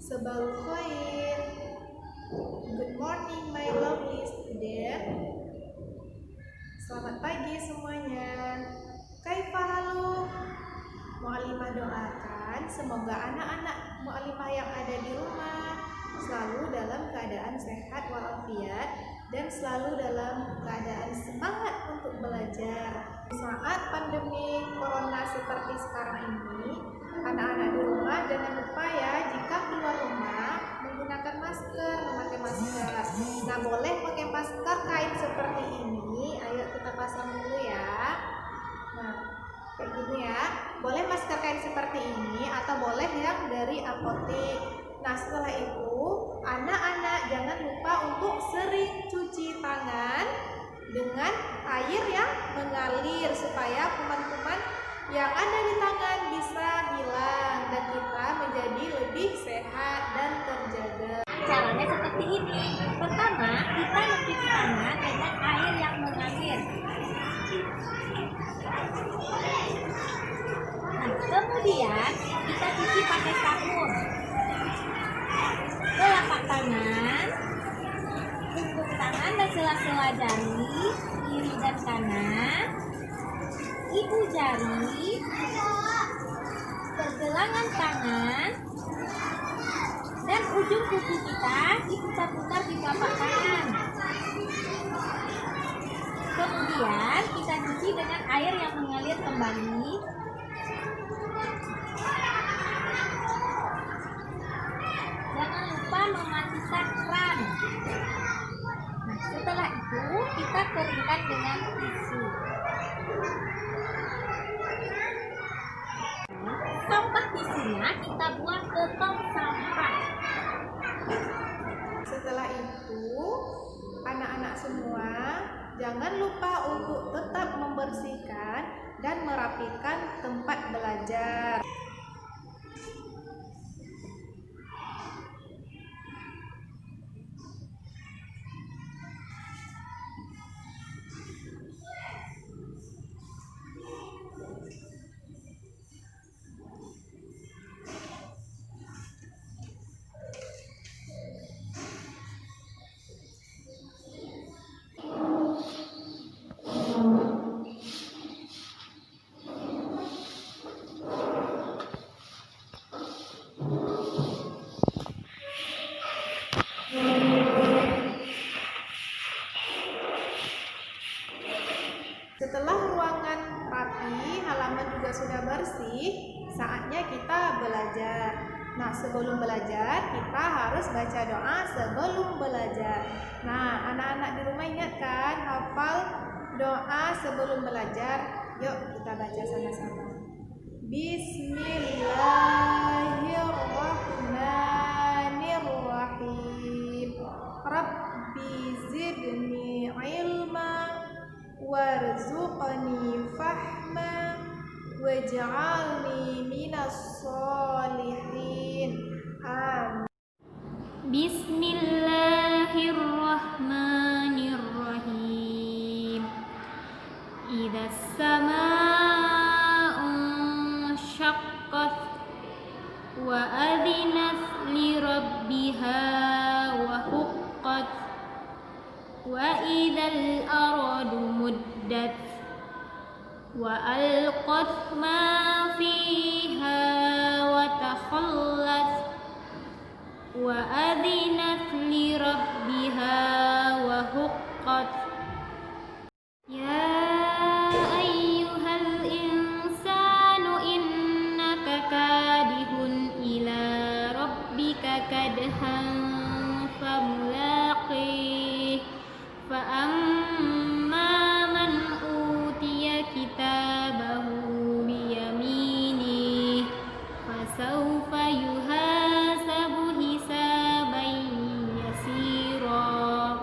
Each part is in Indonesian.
Sabahul khair. Good morning my lovely student. Selamat pagi semuanya. Kaifa halu? Mu'alimah doakan semoga anak-anak mu'alimah yang ada di rumah selalu dalam keadaan sehat walafiat dan selalu dalam keadaan semangat untuk belajar. Saat pandemi corona seperti sekarang ini, anak-anak di rumah jangan lupa ya, jika keluar rumah menggunakan masker, memakai masker. Nah, boleh pakai masker kain seperti ini. Ayo kita pasang dulu ya. Nah, kayak gini ya. Boleh masker kain seperti ini atau boleh yang dari apotek. Nah, setelah itu anak-anak jangan lupa untuk sering cuci tangan dengan air yang mengalir supaya kuman-kuman yang ada di tangan bisa hilang dan kita menjadi lebih sehat dan terjaga. Caranya seperti ini. Pertama, kita mencuci tangan dengan air yang mengalir. Nah, kemudian kita cuci pakai sabun. Telapak tangan, punggung tangan dan sela-sela jari, kiri dan kanan, ibu jari, pergelangan tangan, dan ujung kuku kita diputar-putar di telapak tangan. Kemudian kita cuci dengan air yang mengalir kembali. Jangan lupa mematikan keran. Nah, setelah itu kita keringkan dengan tisu. Sampah tisunya kita buang ke tong sampah. Setelah itu, anak-anak semua jangan lupa untuk tetap membersihkan dan merapikan tempat belajar. Setelah ruangan rapi, halaman juga sudah bersih, saatnya kita belajar. Nah, sebelum belajar, kita harus baca doa sebelum belajar. Nah, anak-anak di rumah ingat kan, hafal doa sebelum belajar? Yuk, kita baca sama-sama. Bismillahirrahmanirrahim. Rabbi zidni ilma warzuqni fahma waj'alni minas sholihin. Amin. Bismillahirrahmanirrahim. Idzas samaa'u syaqqat wa adzinat li rabbiha wa huqqat wa idzal aradu muddat wa alqat ma fiha wa takhallat wa adzinat li rabbiha wa huqqat. Ya ayyuhal insanu innaka kadihun ila rabbika kadhan famulaqih fa amma man utiya kitabahu biyaminih fasawfa yuhasabu hisaban yasira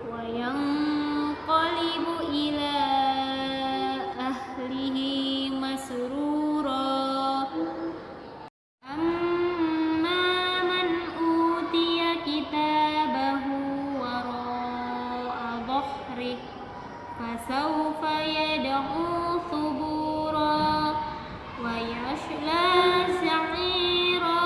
wa yanqalibu ila ahlihi masrura. Amma man utiya kitabahu wara'a dhahrih fasawfa yad'u thubura wa yasla sa'ira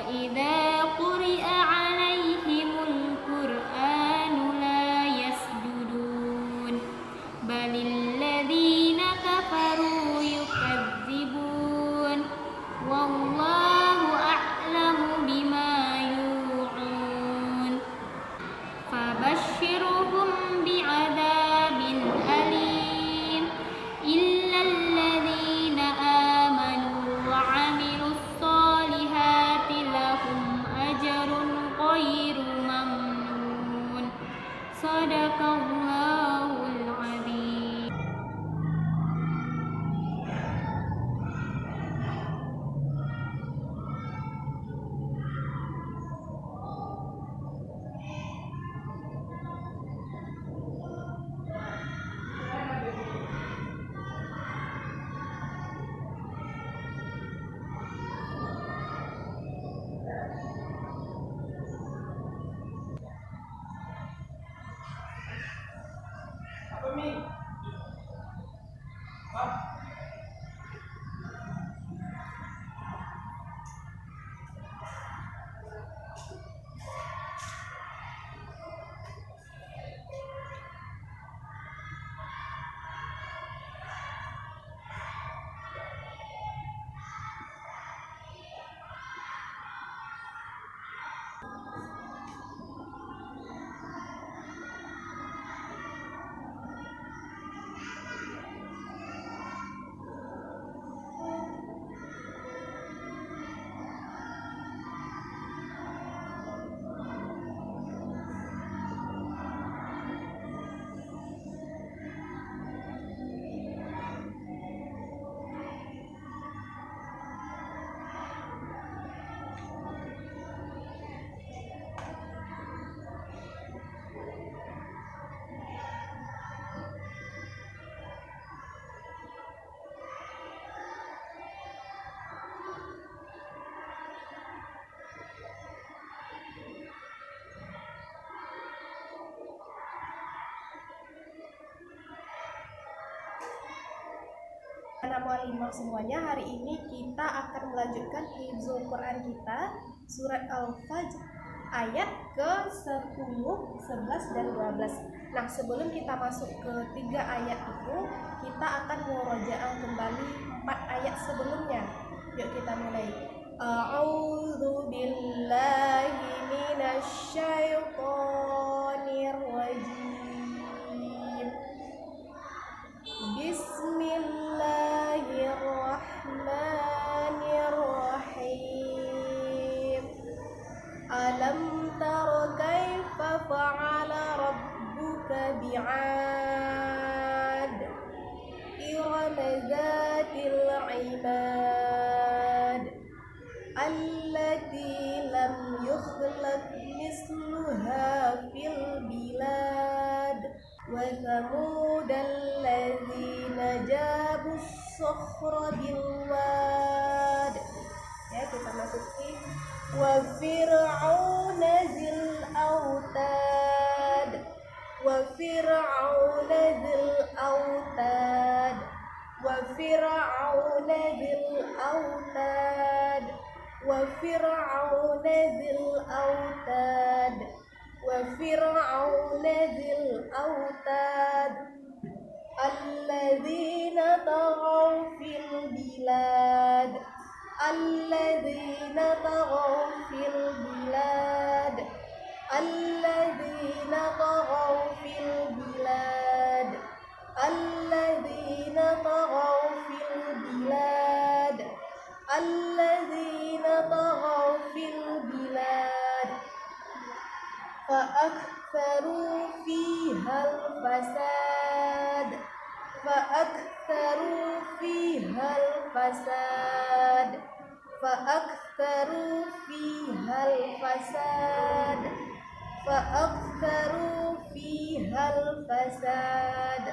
وإذا قرئ عليهم القرآن لا يسجدون بل الذين كفروا يكذبون والله أعلم بما يوعون فبشرهم بعذاب أليم إلا الذين آمنوا وعملوا الصالحات لهم أجر غير ممنون صدق الله العظيم. Anak mu'alimah semuanya, hari ini kita akan melanjutkan hifzul Quran kita surat Al-Fajr ayat ke-10, 11 dan 12. Nah, sebelum kita masuk ke 3 ayat itu, kita akan murojaah kembali 4 ayat sebelumnya. Yuk kita mulai. A'udzu billahi minasyaitonir rajim. Bismillahirrahmanirrahim. Alam tara kaifa fa'ala rabbuka bi'ad irama dzatil imad allati lam yukhlaq misluha fil bilad wa thamud alladzina jabu as-sakhra bil wad. Ya, kita masuki wa fir'auna zil autad wa fir'auna zil autad wa fir'auna zil autad wa fir'auna zil autad wa fir'auna zil autad alladzina taghaw fil bilad alladzina taghaw fil bilad alladzina taghaw fil bilad alladzina taghaw fil bilad alladzina taghaw fil bilad فأكثروا فيها الفساد فأكثروا فيها الفساد فأكثروا فيها الفساد فأكثروا فيها الفساد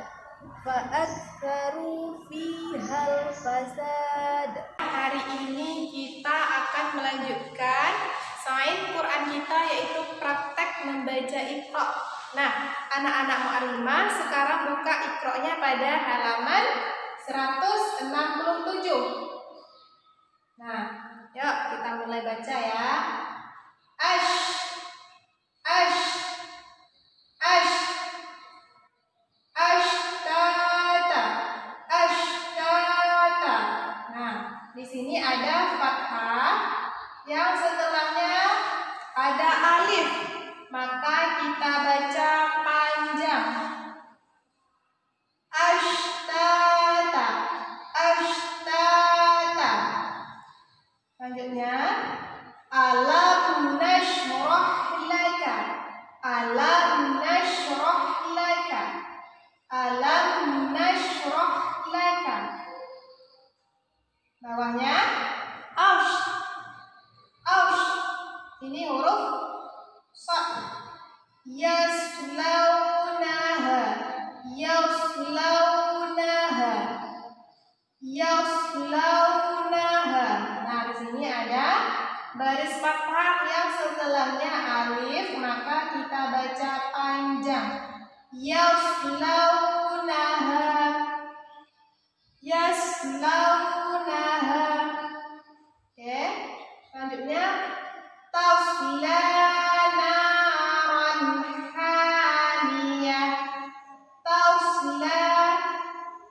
فأكثروا فيها الفساد. Hari ini kita akan melanjutkan sains Quran kita, yaitu praktek membaca Iqra. Nah, anak-anak mu'allimah sekarang buka Iqra-nya pada halaman 167. Nah, yuk kita mulai baca ya. yang setelahnya ada alif, maka kita baca panjang. Ashtata, ashtata. Selanjutnya, alam nashrah laka, alam nashrah laka, alam nashrah laka. Bawahnya aush, aush. Ini huruf sa. Yaslaunaha, yaslaunaha, yaslaunaha. Nah, di sini ada baris fathah yang setelahnya alif, maka kita baca panjang. Yaslaunaha, yaslaunaha. Oke, selanjutnya tasla naran hamiyah. Tasla,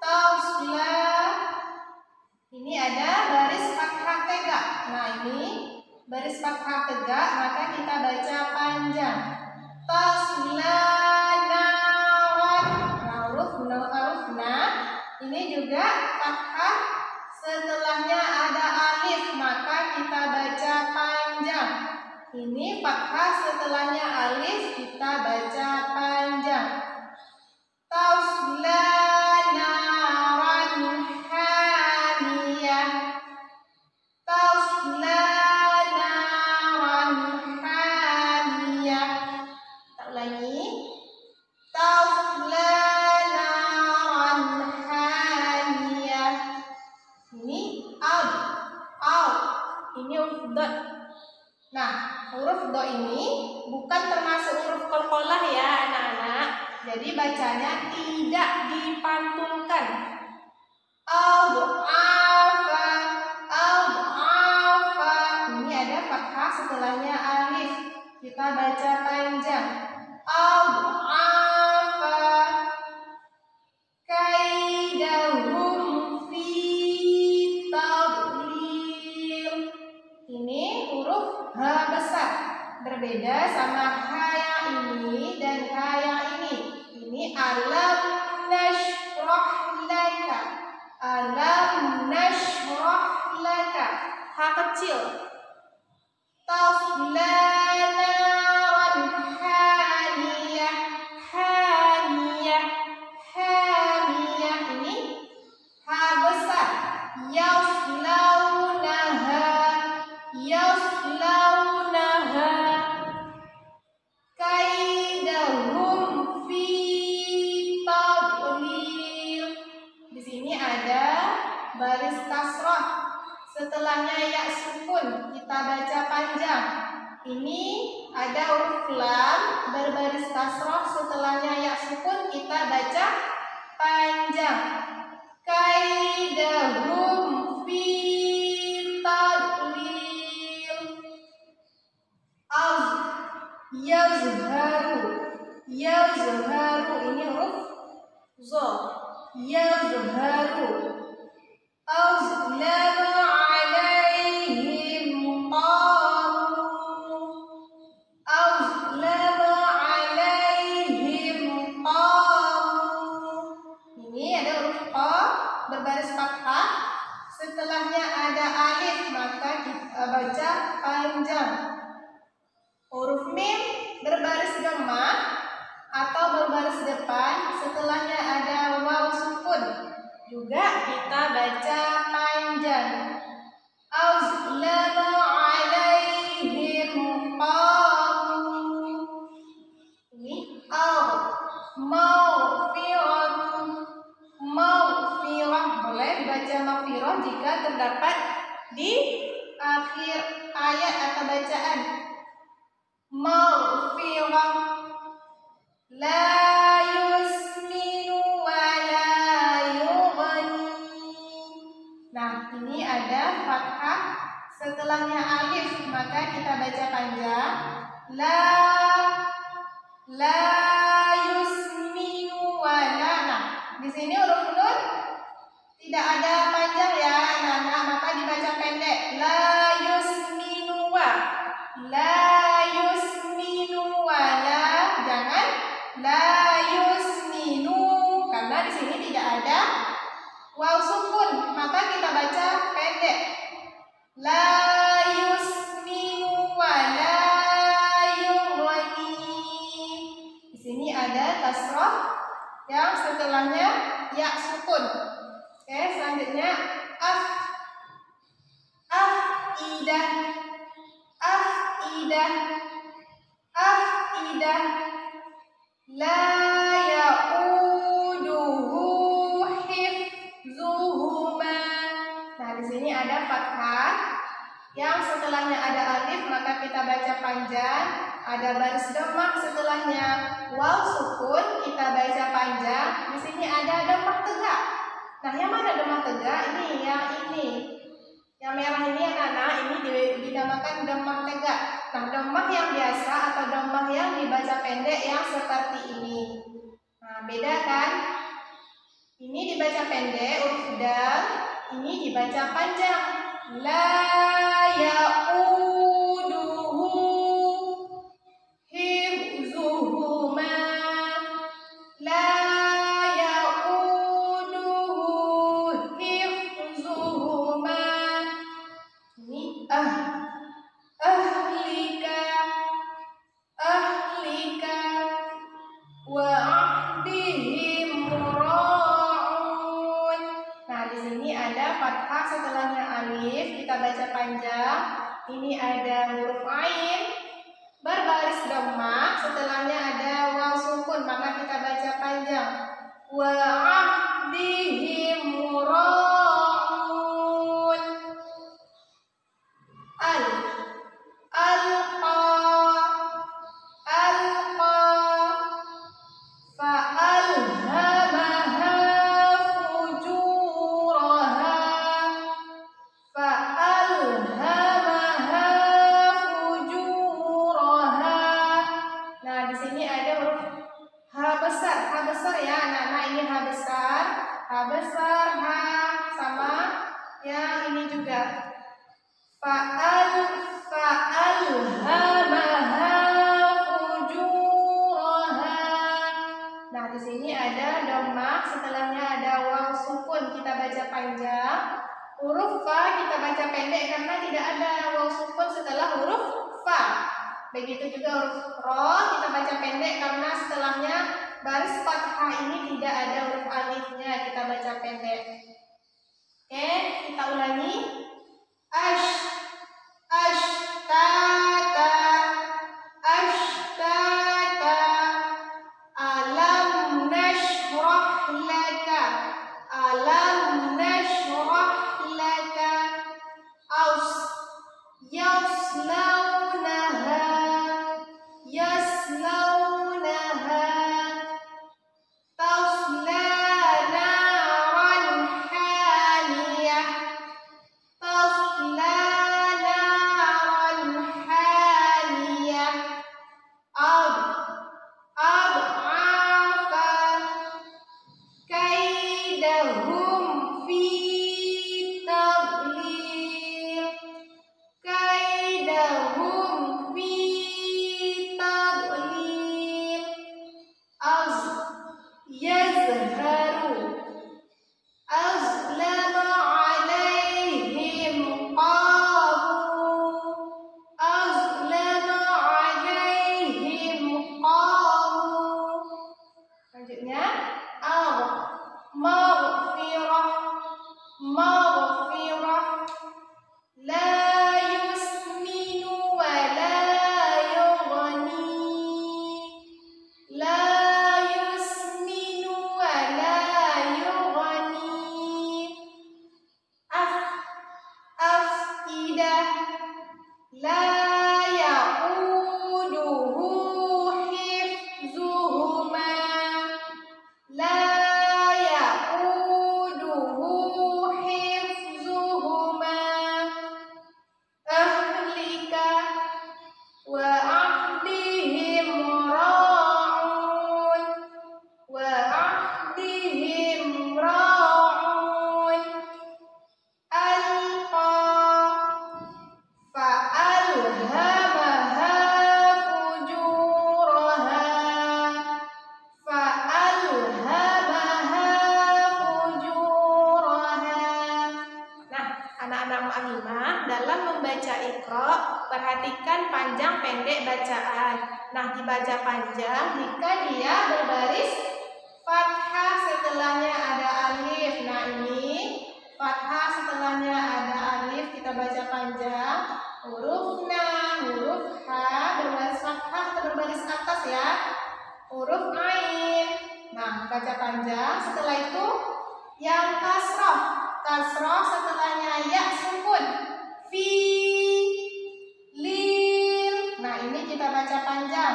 tasla. Ini ada baris fathah tegak. Nah, ini baris fathah tegak, maka kita baca panjang. Tasla naran. Nah, huruf na ini juga fathah, setelahnya ada alif, maka kita baca panjang. Ini fathah, setelahnya alif, kita baca panjang. Tasla naran hamiyah, tasla naran hamiyah. Tak ulangi. Tasla naran hamiyah. Ini out, out. Ini huruf dot. Nah, huruf dot ini bukan termasuk huruf qalqalah ya anak-anak. Jadi bacanya tidak dipantulkan. Al-afa, al-afa. Ini ada fathah, setelahnya alif. Kita baca panjang. Al-afa. Kaidahum fi tadlil. Ini huruf H besar, berbeda sama H yang ini dan H yang ini. Ini alam nashrah laka, alam nashrah laka. H kecil. Tasla naran hamiyah, hamiyah, hamiyah. Ini H besar. Yaslaunaha, yaslaunaha. Kaidahum fi tadlil. Di sini ada baris kasrah, setelahnya ya sukun, kita baca panjang. Ini ada huruf lam berbaris kasrah, setelahnya ya sukun, kita baca panjang. Kaidahum fi tadlil. Az, yazharu, yazharu. Ini huruf zo. Yazharu. Azlama alaihim qamu, azlama alaihim qamu. Ini ada huruf qa berbaris fathah, setelahnya ada alif, maka kita baca panjang. Huruf mim berbaris dhammah atau berbaris depan, setelahnya ada waw sukun, juga kita baca panjang. Azlama alaihim qamu. Ini al, maghfirah, maghfirah. Boleh baca maghfirah jika terdapat di akhir ayat atau bacaan. Maghfirah. La yusminu wa la yughni. Nah, ini ada fathah, setelahnya alif, maka kita baca panjang. La yusminu wa la. Nah, di sini huruf nun tidak ada panjang ya anak-anak, maka dibaca pendek. La yusminu wa. waw sukun, maka kita baca pendek. La yusminu wa la yughni. Di sini ada kasrah yang setelahnya ya sukun. Oke, selanjutnya afidah, afidah, la yauduhu hifzuhuma. Nah, di sini ada fathah yang setelahnya ada alif, maka kita baca panjang. Ada baris dhammah setelahnya waw sukun, kita baca panjang. Di sini ada dhammah tegak. Nah, yang mana dhammah tegak? Ini, yang merah ini anak-anak, ini dinamakan dhammah tegak. Nah, dhammah yang biasa atau dhammah yang dibaca pendek yang seperti ini. Nah, beda kan? Ini dibaca pendek huruf dal, ini dibaca panjang. La yauduhu hifzuhuma. La yauduhu hifzuhuma. Ini ahlika wa ahdihim ra'un. Nah, di sini ada fathah setelahnya alif, kita baca panjang. Ini ada huruf ain berbaris dhammah, setelahnya ada waw sukun, maka kita baca panjang. Wa ahdihim ra'un. Ha besar, ha sama yang ini juga. Fa'alhamaha fujuraha. Nah, di sini ada dhammah, setelahnya ada waw sukun, kita baca panjang. Huruf fa kita baca pendek karena tidak ada waw sukun setelah huruf fa. Begitu juga huruf ro kita baca pendek karena setelahnya baris fathah ini tidak ada huruf alifnya, kita baca pendek. Oke, kita ulangi. Ashtata, alam nashrah laka, yaslaunaha, tasla naran hamiyah, ad'afa, kaidahum fi tadlil, kaidahum perhatikan panjang pendek bacaan. Nah, dibaca panjang jika dia berbaris fathah setelahnya ada alif. Nah, ini fathah setelahnya ada alif, kita baca panjang. Huruf na, huruf ha berbaris fathah atau berbaris atas ya. Huruf ain. Nah, baca panjang. Setelah itu yang kasroh. Kasroh setelahnya ya sukun. Fi, lil. Nah, ini kita baca panjang.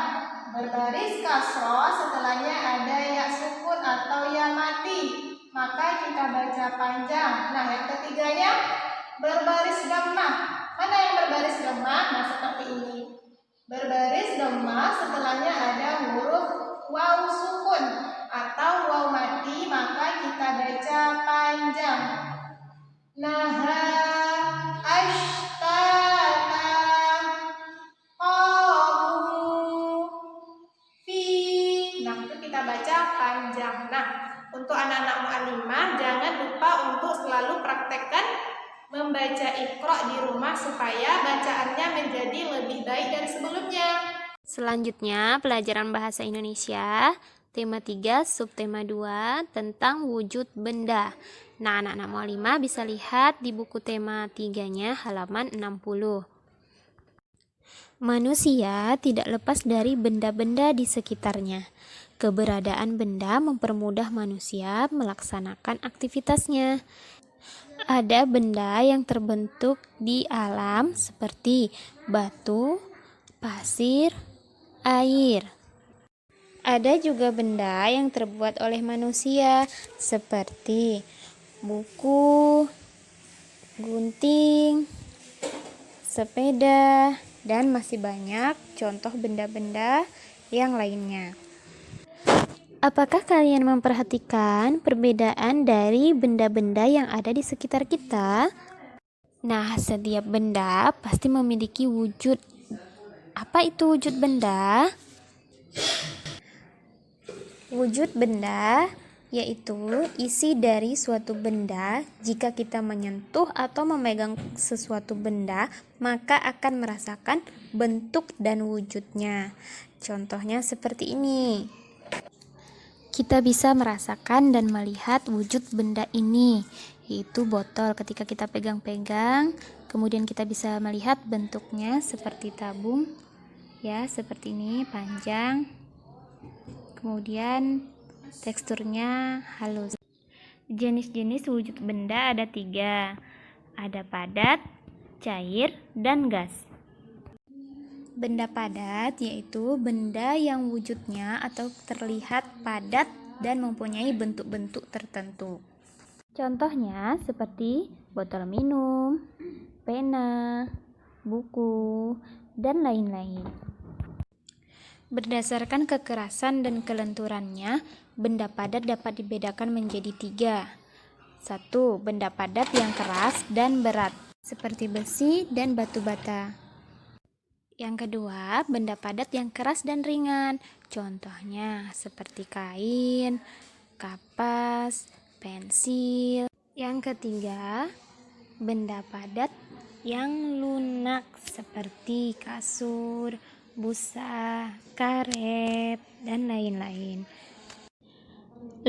Berbaris kasroh setelahnya ada ya sukun atau ya mati. Maka kita baca panjang. Nah, yang ketiganya berbaris dhammah. Mana yang berbaris dhammah? Nah, seperti ini. Berbaris dhammah setelahnya ada huruf waw sukun atau waw mati, maka kita baca panjang. Naha ashtata qamu fi. Nah, itu kita baca panjang. Nah, untuk anak-anak mu'allimah jangan lupa untuk selalu praktekkan membaca Iqra di rumah supaya bacaannya menjadi lebih baik dari sebelumnya. Selanjutnya, pelajaran bahasa Indonesia, tema 3, subtema 2, tentang wujud benda. Nah, anak-anak mu'allimah bisa lihat di buku tema 3-nya halaman 60. Manusia tidak lepas dari benda-benda di sekitarnya. Keberadaan benda mempermudah manusia melaksanakan aktivitasnya. Ada benda yang terbentuk di alam seperti batu, pasir, air. Ada juga benda yang terbuat oleh manusia seperti buku, gunting, sepeda, dan masih banyak contoh benda-benda yang lainnya. Apakah kalian memperhatikan perbedaan dari benda-benda yang ada di sekitar kita? Nah, setiap benda pasti memiliki wujud. Apa itu wujud benda? Wujud benda yaitu isi dari suatu benda. Jika kita menyentuh atau memegang sesuatu benda, maka akan merasakan bentuk dan wujudnya. Contohnya seperti ini. Kita bisa merasakan dan melihat wujud benda ini, yaitu botol. Ketika kita pegang-pegang, kemudian kita bisa melihat bentuknya seperti tabung, ya, seperti ini, panjang. Kemudian teksturnya halus. Jenis-jenis wujud benda ada 3, ada padat, cair, dan gas. Benda padat yaitu benda yang wujudnya atau terlihat padat dan mempunyai bentuk-bentuk tertentu. Contohnya seperti botol minum, pena, buku, dan lain-lain. Berdasarkan kekerasan dan kelenturannya, benda padat dapat dibedakan menjadi 3. 1. Benda padat yang keras dan berat, seperti besi dan batu bata. Yang kedua, benda padat yang keras dan ringan. Contohnya seperti kain, kapas, pensil. Yang ketiga, benda padat yang lunak seperti kasur, busa, karet, dan lain-lain.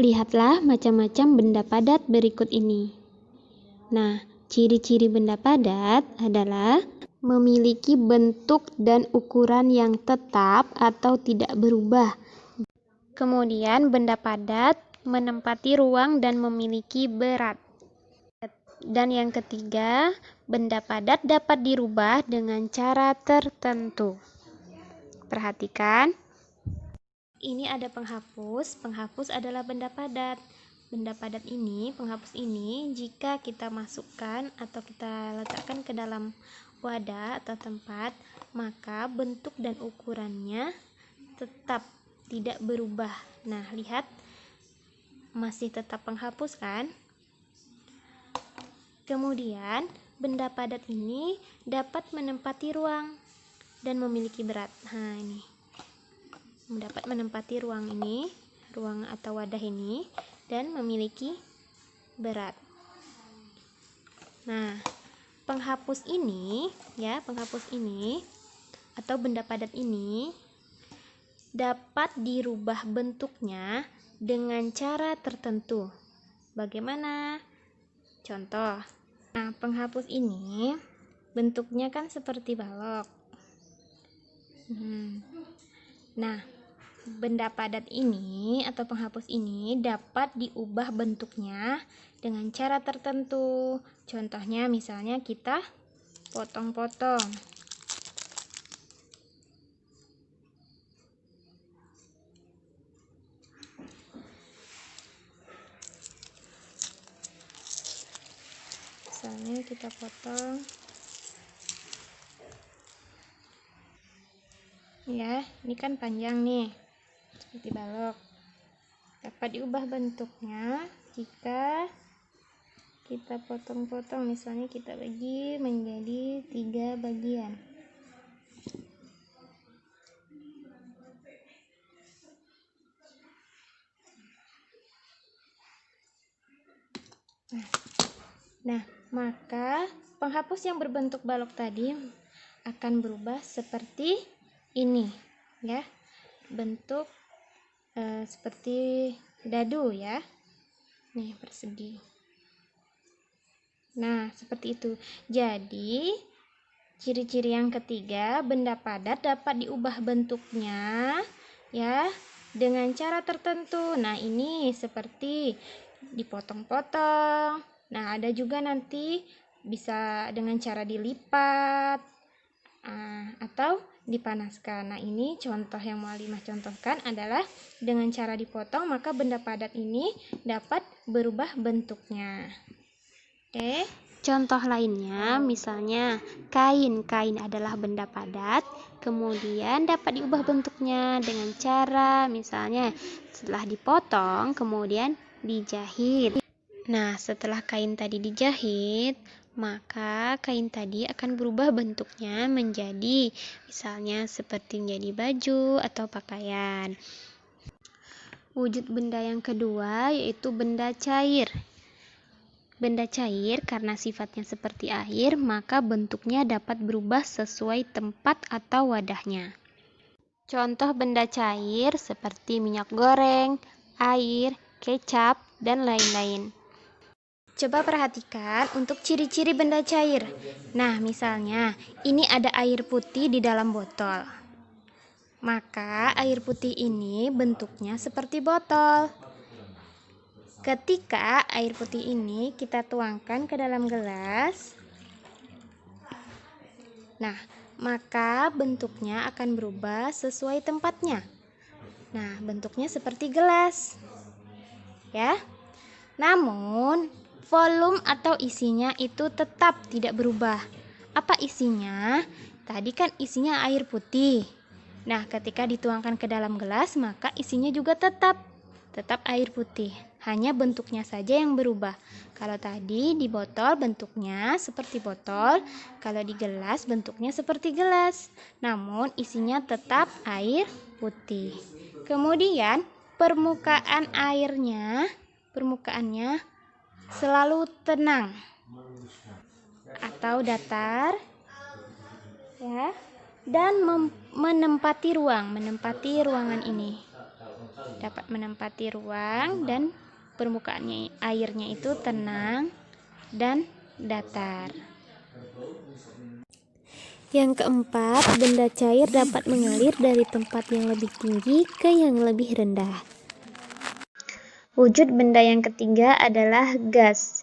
Lihatlah macam-macam benda padat berikut ini. Nah, ciri-ciri benda padat adalah memiliki bentuk dan ukuran yang tetap atau tidak berubah. Kemudian benda padat menempati ruang dan memiliki berat. Dan yang ketiga, benda padat dapat dirubah dengan cara tertentu. Perhatikan. Ini ada penghapus. Penghapus adalah benda padat. Benda padat ini, penghapus ini, jika kita masukkan atau kita letakkan ke dalam wadah atau tempat, maka bentuk dan ukurannya tetap tidak berubah. Nah, lihat, masih tetap penghapus kan? Kemudian, benda padat ini dapat menempati ruang dan memiliki berat. Nah, ini dapat menempati ruang ini, ruang atau wadah ini, dan memiliki berat. Nah, penghapus ini atau benda padat ini dapat dirubah bentuknya dengan cara tertentu. Bagaimana? Contoh. Nah, penghapus ini bentuknya kan seperti balok. Nah, benda padat ini atau penghapus ini dapat diubah bentuknya dengan cara tertentu. Contohnya misalnya kita potong-potong. Misalnya kita potong. Ya, ini kan panjang nih, seperti balok. Dapat diubah bentuknya jika kita potong-potong, misalnya kita bagi menjadi 3 bagian. Nah, maka penghapus yang berbentuk balok tadi akan berubah seperti ini, ya, bentuk seperti dadu, ya. Nih, persegi. Nah, seperti itu. Jadi, ciri-ciri yang ketiga, benda padat dapat diubah bentuknya, ya, dengan cara tertentu. Nah, ini seperti dipotong-potong. Nah, ada juga nanti bisa dengan cara dilipat atau dipanaskan. Nah, ini contoh yang Mualimah contohkan adalah dengan cara dipotong, maka benda padat ini dapat berubah bentuknya. Oke. Contoh lainnya, misalnya kain. Kain adalah benda padat, kemudian dapat diubah bentuknya dengan cara misalnya setelah dipotong, kemudian dijahit. Nah, setelah kain tadi dijahit, maka kain tadi akan berubah bentuknya menjadi misalnya seperti menjadi baju atau pakaian. Wujud benda yang kedua yaitu benda cair. Benda cair karena sifatnya seperti air, maka bentuknya dapat berubah sesuai tempat atau wadahnya. Contoh benda cair seperti minyak goreng, air, kecap, dan lain-lain. Coba perhatikan untuk ciri-ciri benda cair. Nah, misalnya ini ada air putih di dalam botol. Maka air putih ini bentuknya seperti botol. Ketika air putih ini kita tuangkan ke dalam gelas, nah, maka bentuknya akan berubah sesuai tempatnya. Nah, bentuknya seperti gelas. Ya. Namun, volume atau isinya itu tetap tidak berubah. Apa isinya? Tadi kan isinya air putih. Nah, ketika dituangkan ke dalam gelas, maka isinya juga tetap air putih. Hanya bentuknya saja yang berubah. Kalau tadi di botol bentuknya seperti botol, kalau di gelas bentuknya seperti gelas. Namun isinya tetap air putih. Kemudian permukaannya selalu tenang atau datar, ya, dan menempati ruangan ini. Dapat menempati ruang dan permukaannya airnya itu tenang dan datar. Yang keempat, benda cair dapat mengalir dari tempat yang lebih tinggi ke yang lebih rendah. Wujud benda yang ketiga adalah gas.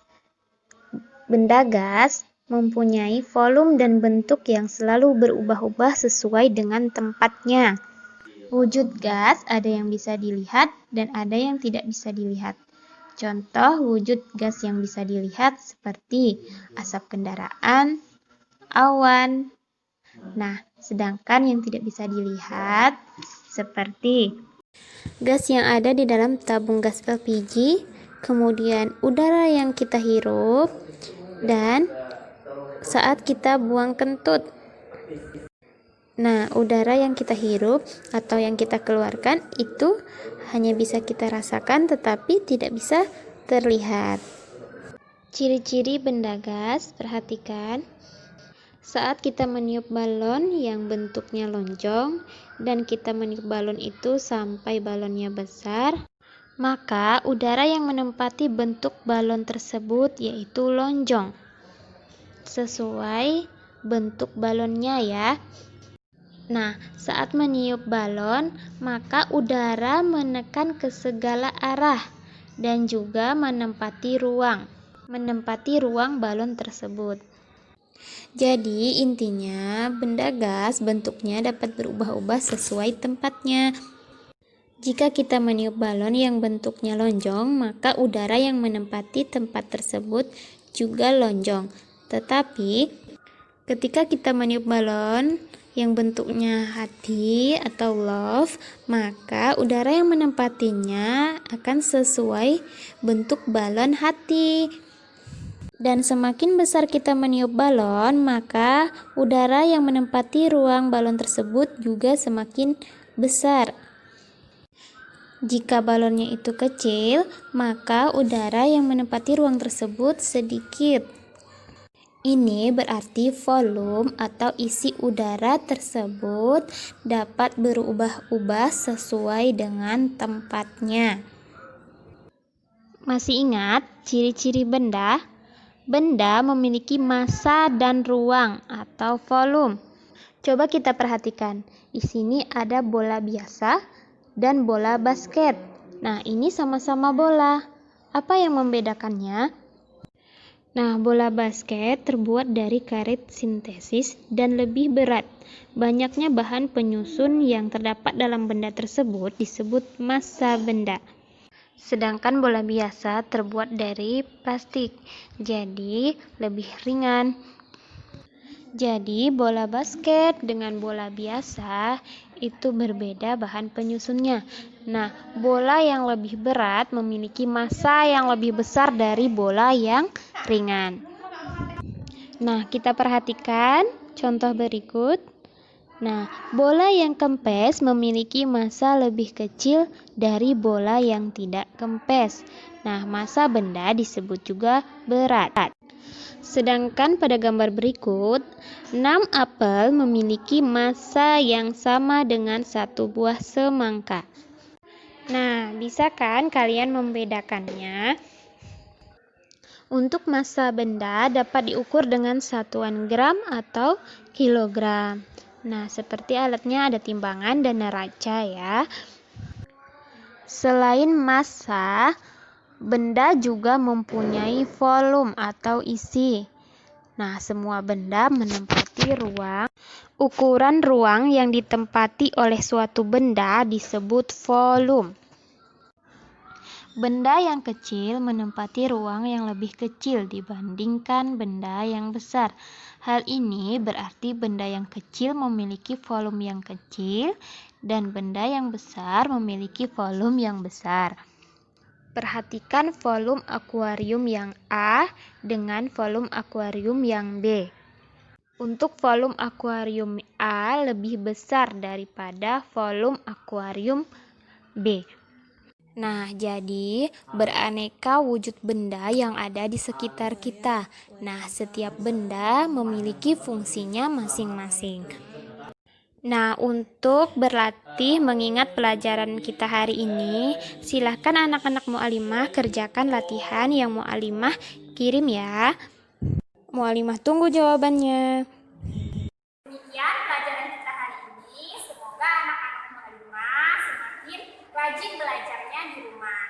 Benda gas mempunyai volume dan bentuk yang selalu berubah-ubah sesuai dengan tempatnya. Wujud gas ada yang bisa dilihat dan ada yang tidak bisa dilihat. Contoh wujud gas yang bisa dilihat seperti asap kendaraan, awan. Nah, sedangkan yang tidak bisa dilihat seperti gas yang ada di dalam tabung gas LPG, kemudian udara yang kita hirup, dan saat kita buang kentut. Nah, udara yang kita hirup atau yang kita keluarkan itu hanya bisa kita rasakan tetapi tidak bisa terlihat. Ciri-ciri benda gas, perhatikan. Saat kita meniup balon yang bentuknya lonjong dan kita meniup balon itu sampai balonnya besar, maka udara yang menempati bentuk balon tersebut yaitu lonjong. Sesuai bentuk balonnya ya. Nah, saat meniup balon, maka udara menekan ke segala arah dan juga menempati ruang balon tersebut. Jadi intinya benda gas bentuknya dapat berubah-ubah sesuai tempatnya. Jika kita meniup balon yang bentuknya lonjong, maka udara yang menempati tempat tersebut juga lonjong. Tetapi ketika kita meniup balon yang bentuknya hati atau love, maka udara yang menempatinya akan sesuai bentuk balon hati. Dan semakin besar kita meniup balon, maka udara yang menempati ruang balon tersebut juga semakin besar. Jika balonnya itu kecil, maka udara yang menempati ruang tersebut sedikit. Ini berarti volume atau isi udara tersebut dapat berubah-ubah sesuai dengan tempatnya. Masih ingat ciri-ciri benda? Benda memiliki massa dan ruang atau volume. Coba kita perhatikan. Di sini ada bola biasa dan bola basket. Nah, ini sama-sama bola. Apa yang membedakannya? Nah, bola basket terbuat dari karet sintesis dan lebih berat. Banyaknya bahan penyusun yang terdapat dalam benda tersebut disebut massa benda. Sedangkan bola biasa terbuat dari plastik, jadi lebih ringan. Jadi bola basket dengan bola biasa itu berbeda bahan penyusunnya. Nah, bola yang lebih berat memiliki massa yang lebih besar dari bola yang ringan. Nah, kita perhatikan contoh berikut. Nah, bola yang kempes memiliki massa lebih kecil dari bola yang tidak kempes. Nah, massa benda disebut juga berat. Sedangkan pada gambar berikut, 6 apel memiliki massa yang sama dengan 1 buah semangka. Nah, bisa kan kalian membedakannya? Untuk massa benda dapat diukur dengan satuan gram atau kilogram. Nah, seperti alatnya ada timbangan dan neraca ya. Selain massa, benda juga mempunyai volume atau isi. Nah, semua benda menempati ruang. Ukuran ruang yang ditempati oleh suatu benda disebut volume. Benda yang kecil menempati ruang yang lebih kecil dibandingkan benda yang besar. Hal ini berarti benda yang kecil memiliki volume yang kecil dan benda yang besar memiliki volume yang besar. Perhatikan volume akuarium yang A dengan volume akuarium yang B. Untuk volume akuarium A lebih besar daripada volume akuarium B. Nah, jadi beraneka wujud benda yang ada di sekitar kita. Nah, setiap benda memiliki fungsinya masing-masing. Nah, untuk berlatih mengingat pelajaran kita hari ini, silahkan anak-anak mu'alimah kerjakan latihan yang mu'alimah kirim ya. Mu'alimah tunggu jawabannya. Demikian pelajaran kita hari ini. Semoga anak-anak mu'alimah semakin rajin belajarnya di rumah.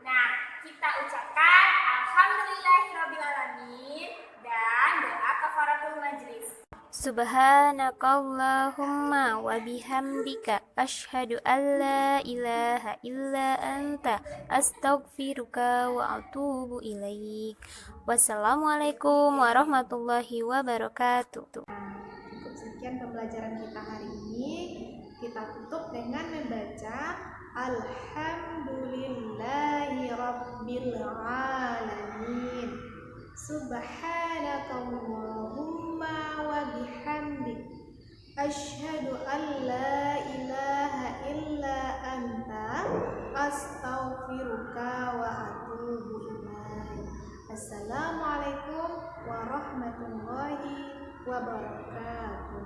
Nah, kita ucapkan alhamdulillahirrabbilalamin dan doa kafaratul majlis. Subhanakallahumma wa bihamdika asyhadu an la ilaha illa anta astaghfiruka wa atubu ilaik. Wassalamualaikum warahmatullahi wabarakatuh. Sekian pembelajaran kita hari ini. Kita tutup dengan membaca Alhamdulillahi Rabbil Alamin. Subhanakallahumma wa bihamdik asyhadu an la ilaha illa anta astaghfiruka wa atubu ilaik. Assalamualaikum warahmatullahi wabarakatuh.